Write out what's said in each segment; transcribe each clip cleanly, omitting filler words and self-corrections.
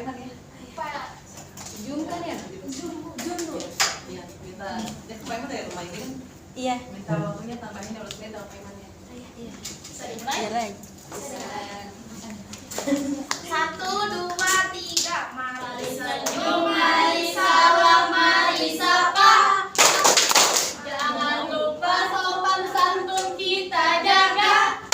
Iman ya? Pak Zoom kan ya? Zoom Bu. Iya, minta Pak Iman dari rumah ini kan? Iya. Minta waktunya tambahin 15 menit sama Pak Iman ya? Iya. Bisa dimulai? Mulai. Satu, dua, tiga. Mari senyum, mari salam, mari sapa. Jangan lupa sopan santun kita jaga.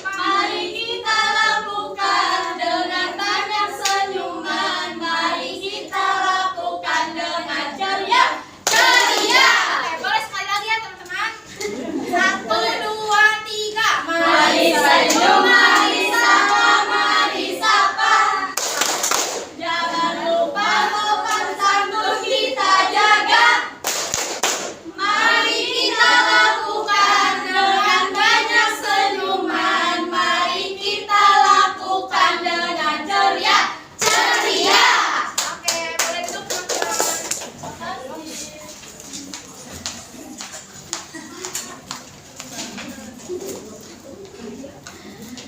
Mari kita lakukan dengan banyak senyuman. Mari kita lakukan dengan ceria. Ceria. Oke, boleh sekali lagi ya teman-teman. Satu, dua, tiga. Mari senyum, mari salam, mari sapa. Jangan lupa sopan santun kita jaga. Mari kita lakukan dengan banyak senyuman. Mari kita lakukan dengan ceria. Ceria. Oke, boleh duduk teman-teman.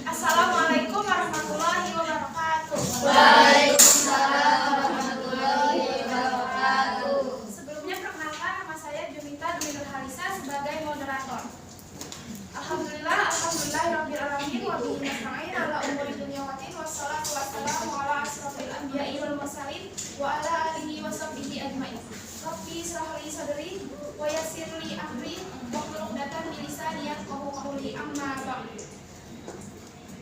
Assalamualaikum warahmatullahi wabarakatuh. Waalaikumsalam warahmatullahi wabarakatuh. Sebelumnya perkenalkan, nama saya Jumita Dwi Nurhalisa sebagai moderator. Alhamdulillahirabbil alamin wa bihi nasta'in ala umuri dunya waddin wassalatu wassalamu ala asrofil anbiya'i wal mursalin wa ala alihi wa sahbihi ajmain. Rabbi shrah li sadri wa yassir li amri wahlul 'uqdatam min lisani yafqahu qawli amma ba'du.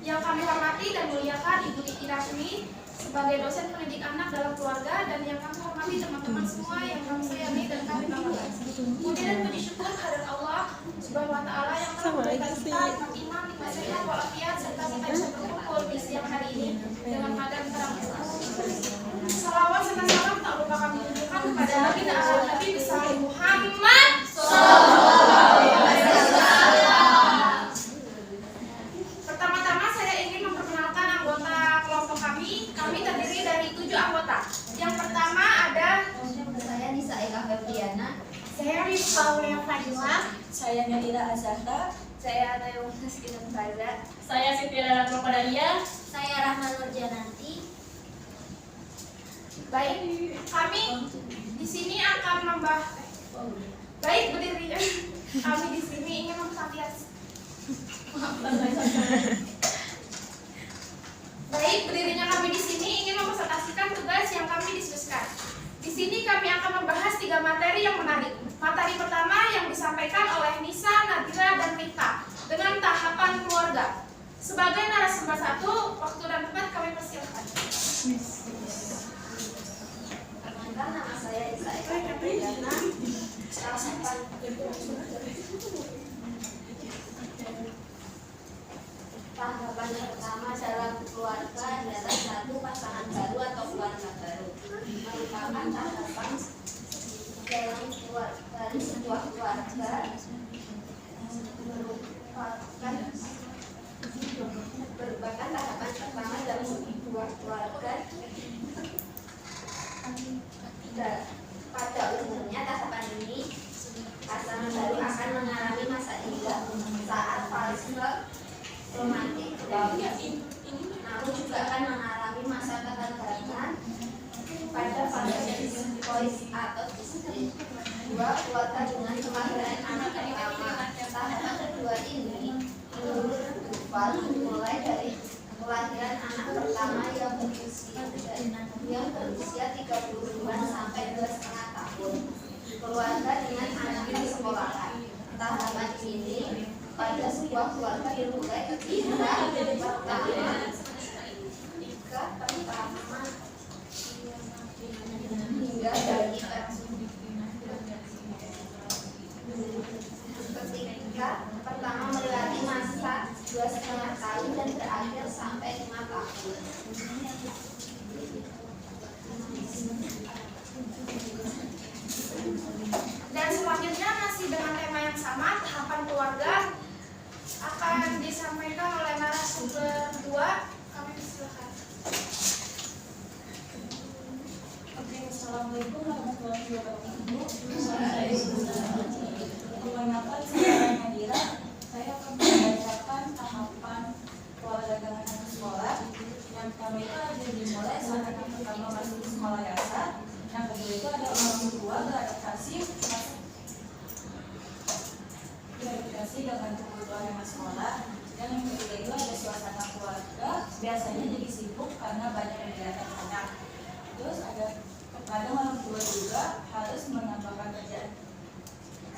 Yang kami hormati dan muliakan Ibu Titi Rasmi sebagai dosen pendidik anak dalam keluarga, dan yang kami hormati teman-teman semua yang kami sayangi dan kami banggakan. Puji dan puji syukur kehadirat Allah Subhanahu wa taala yang telah memberikan kita nikmat iman, nikmat sehat walafiat, serta kita bisa berkumpul di siang hari ini dengan keadaan terang. Salawat serta salam tak lupa kami tunjukkan kepada Nabi dan ala Nabi besar Muhammad sallallahu alaihi wasallam. Pertama-tama saya ingin memperkenalkan anggota kelompok kami. Kami terdiri dari 7 anggota. Yang pertama ada Saya Nisa Eka Febriana. saya Paulina Fadila, Saya Nadira Azhar. Saya Tayo Saskinan Faza. saya Siti Lala Purwadalia. Saya Rahman Nurjananti. Baik, kami di sini akan membahas. Baik, berdiri. Kami di sini ingin memperhatikan. Baik, berdirinya kami di sini ingin mempresentasikan tugas yang kami diskusikan. Di sini kami akan membahas 3 materi yang menarik. Materi pertama yang disampaikan oleh Nisa, Nadira, dan Rita dengan tahapan keluarga. Sebagai narasumber 1, waktu dan tempat kami persilahkan. Perkenalkan, nama saya Nisa Eka Febriana. Tahapan pertama dalam keluarga adalah 1, pasangan baru atau keluarga baru. Merupakan tahapan dalam dari sebuah keluarga, merupakan tahapan pertama dalam sebuah keluarga. Pada umumnya tahapan ini pasangan baru akan mengalami masa indah saat fase romantik, namun juga akan mengalami masa ketegangan pada fase psikois atau distress. 2, keluarga dengan kelahiran anak pertama. Tahapan kedua ini menurut Duval dimulai dari kelahiran anak pertama yang berusia 30 bulan sampai 2,5 tahun. Keluarga dengan anak di sekolahan. Tahapan ini pada sebuah keluarga dimulai ketika pertama hingga bagi ketika pertama melewati masa 2,5 tahun dan berakhir sampai 5 tahun. Dan selanjutnya masih dengan tema yang sama, tahapan keluarga, akan disampaikan oleh narasumber 2. Kami persilakan. Assalamualaikum warahmatullahi wabarakatuh. Perkenalkan, saya Nadira. Saya akan membacakan tahapan keluarga dengan anak sekolah. Yang pertama itu ada dimulai saat kedua beradaptasi dengan kebutuhan anak sekolah. Dan yang ketiga itu ada suasana keluarga, biasanya jadi sibuk karena banyak kegiatan anak. Terus ada kadang orang tua juga harus menambahkan kerjaan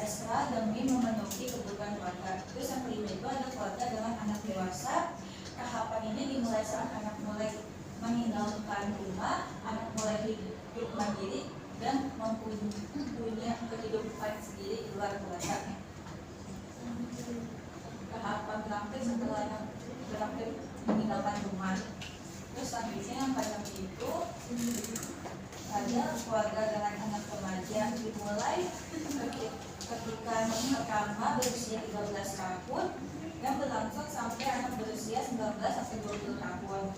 ekstra demi memenuhi kebutuhan keluarga. Terus yang kelima itu ada keluarga dengan anak dewasa. Tahapan ini dimulai saat anak mulai meninggalkan rumah, anak mulai hidup mandiri dan mempunyai kehidupan sendiri di luar keluarga. Tahapan terakhir setelah anak berakhir meninggalkan rumah. Terus selanjutnya yang pada itu ada keluarga dengan anak remaja, dimulai ketika anak pertama berusia 13 tahun dan berlangsung sampai anak berusia 19 sampai 20 tahun.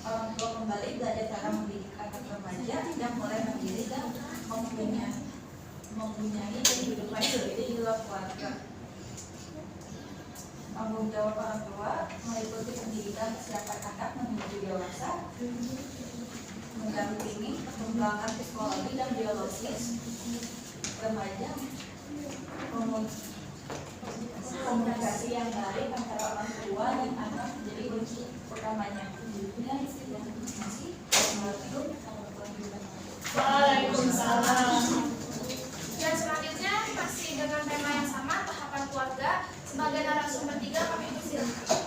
Orang tua kembali belajar cara mendidik anak remaja yang mulai mandiri dan mempunyai kehidupan sendiri di luar keluarga. Tanggung jawab orang tua meliputi pendidikan kesiapan anak menuju dewasa, mendampingi perkembangan psikologi dan biologis remaja, komunikasi yang baik antara orang tua dan anak menjadi kunci utamanya. Dan terima kasih. Waalaikumsalam. Dan selanjutnya masih dengan tema yang sama, tahapan keluarga. Sebagai narasumber 3 kami persilakan.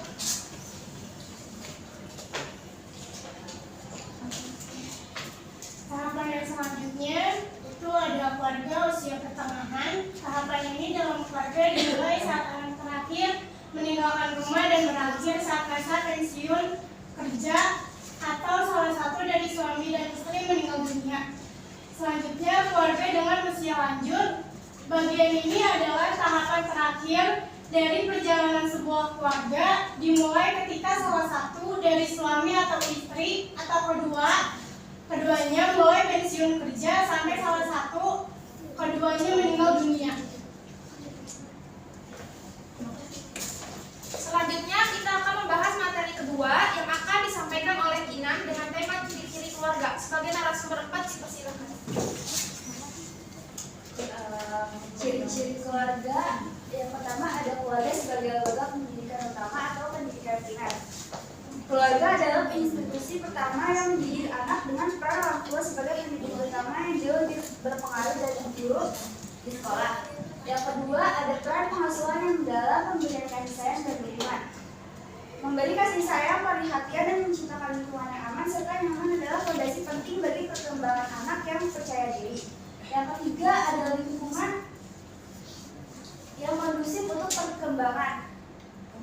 Tahapan yang selanjutnya itu ada keluarga usia pertengahan. Tahapan ini dalam keluarga dimulai saat anak terakhir meninggalkan rumah dan berakhir saat masa pensiun kerja atau salah satu dari suami dan istri meninggal dunia. Selanjutnya keluarga dengan usia lanjut. Bagian ini adalah tahapan terakhir dari perjalanan sebuah keluarga, dimulai ketika salah satu dari suami atau istri atau keduanya mulai pensiun kerja sampai salah satu keduanya meninggal dunia. Selanjutnya kita akan membahas materi kedua yang akan disampaikan oleh Kinan dengan tema ciri-ciri keluarga. Sebagai narasumber 4 dipersilakan. Ciri-ciri keluarga yang pertama ada keluarga sebagai lembaga pendidikan utama atau pendidikan primer. Keluarga adalah institusi pertama yang mendidik anak dengan peran orang tua sebagai pendidik utama yang jauh lebih berpengaruh dari guru di sekolah. Yang kedua ada peran pengasuhan yang dalam pemberian kasih sayang dan bimbingan. Memberi kasih sayang, perhatian dan menciptakan lingkungan yang aman serta nyaman adalah fondasi penting bagi perkembangan anak yang percaya diri. Yang ketiga adalah lingkungan yang kondusif untuk perkembangan.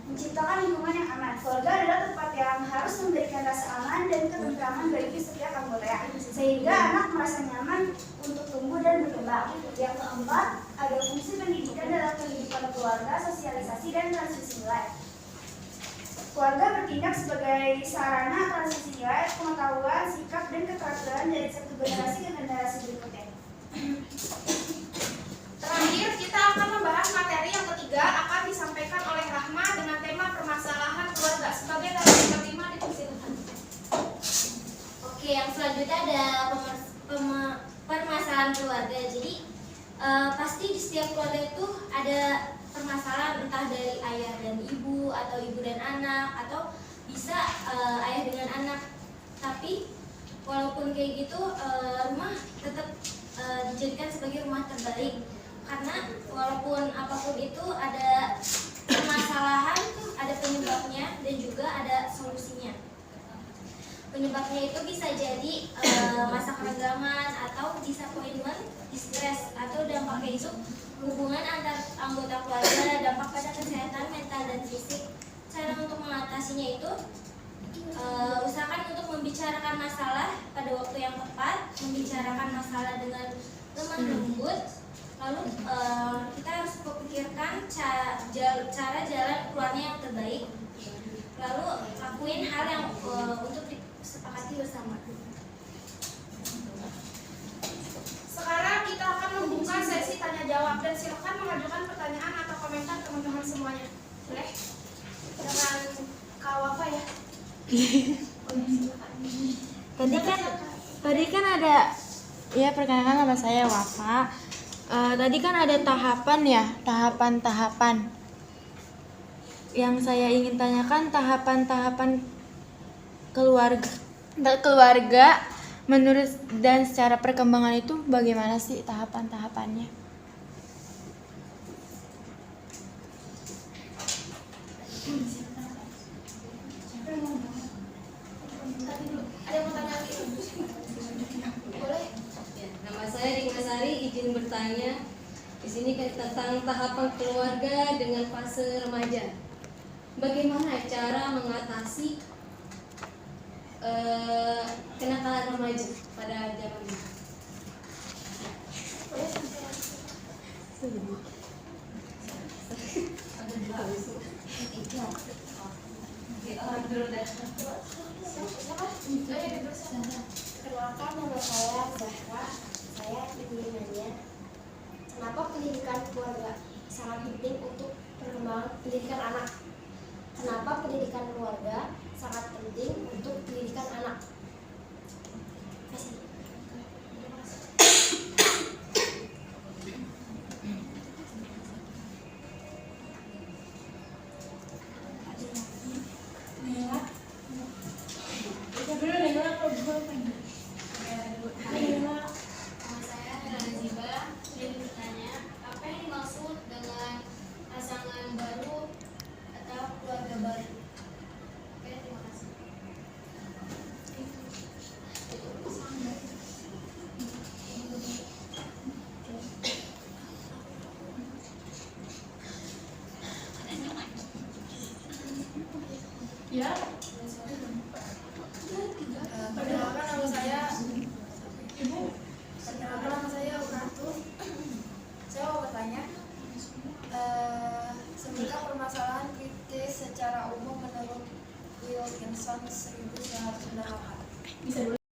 Menciptakan lingkungan yang aman. Keluarga adalah tempat yang harus memberikan rasa aman dan ketentraman bagi setiap anggotanya, sehingga anak merasa nyaman untuk tumbuh dan berkembang. Yang keempat, ada fungsi pendidikan dalam kehidupan keluarga, sosialisasi dan transmisi nilai. Keluarga bertindak sebagai sarana transmisi nilai, pengetahuan, sikap, dan keterampilan dari satu generasi ke generasi berikutnya. Terakhir, kita akan membahas materi yang ketiga akan disampaikan oleh Rahma dengan tema permasalahan keluarga. Sebagai narasumber 5 dipersilakan. Oke, yang selanjutnya ada permasalahan keluarga. Jadi pasti di setiap keluarga itu ada permasalahan, entah dari ayah dan ibu atau ibu dan anak atau bisa ayah dengan anak. Tapi walaupun kayak gitu, rumah tetap dijadikan sebagai rumah terbaik. Karena walaupun apapun itu ada permasalahan, ada penyebabnya dan juga ada solusinya. Penyebabnya itu bisa jadi masa keragaman atau disappointment, distress atau dampaknya itu hubungan antar anggota keluarga, dampak pada kesehatan mental dan fisik. Cara untuk mengatasinya itu usahakan untuk membicarakan masalah pada waktu yang tepat, membicarakan masalah dengan lemah lembut. Lalu kita harus memikirkan cara jalan keluarnya yang terbaik. Lalu lakuin hal yang untuk disepakati bersama. Sekarang kita akan membuka sesi tanya jawab dan silakan mengajukan pertanyaan atau komentar teman-teman semuanya. Boleh? Dengan Kak Wafa ya. Tadi kan ada Iya, perkenalkan nama saya Wafa. Tadi kan ada tahapan ya, tahapan-tahapan. Yang saya ingin tanyakan tahapan-tahapan keluarga menurut dan secara perkembangan itu bagaimana sih tahapan-tahapannya? Ada yang mau tanya lagi? Boleh? Ya, nama saya Dikma Sari, izin bertanya. Di sini tentang tahapan keluarga dengan fase remaja. Bagaimana cara mengatasi kenakalan remaja pada zaman ini? Perkenalkan nama saya Zahra. Saya ingin nanya, kenapa pendidikan keluarga sangat penting untuk perkembangan pendidikan anak? Kenapa pendidikan keluarga sangat penting untuk pendidikan anak? Nama saya Naziba. Saya ingin bertanya, apa yang dimaksud dengan pasangan baru atau keluarga baru? Oke, terima kasih. Ya. Perkenalkan nama saya Ibu. Perkenalkan nama saya Ukratu. Saya mau bertanya, sembilan permasalahan kritis secara umum menurut Wilkinson 1998. Bisa dulu.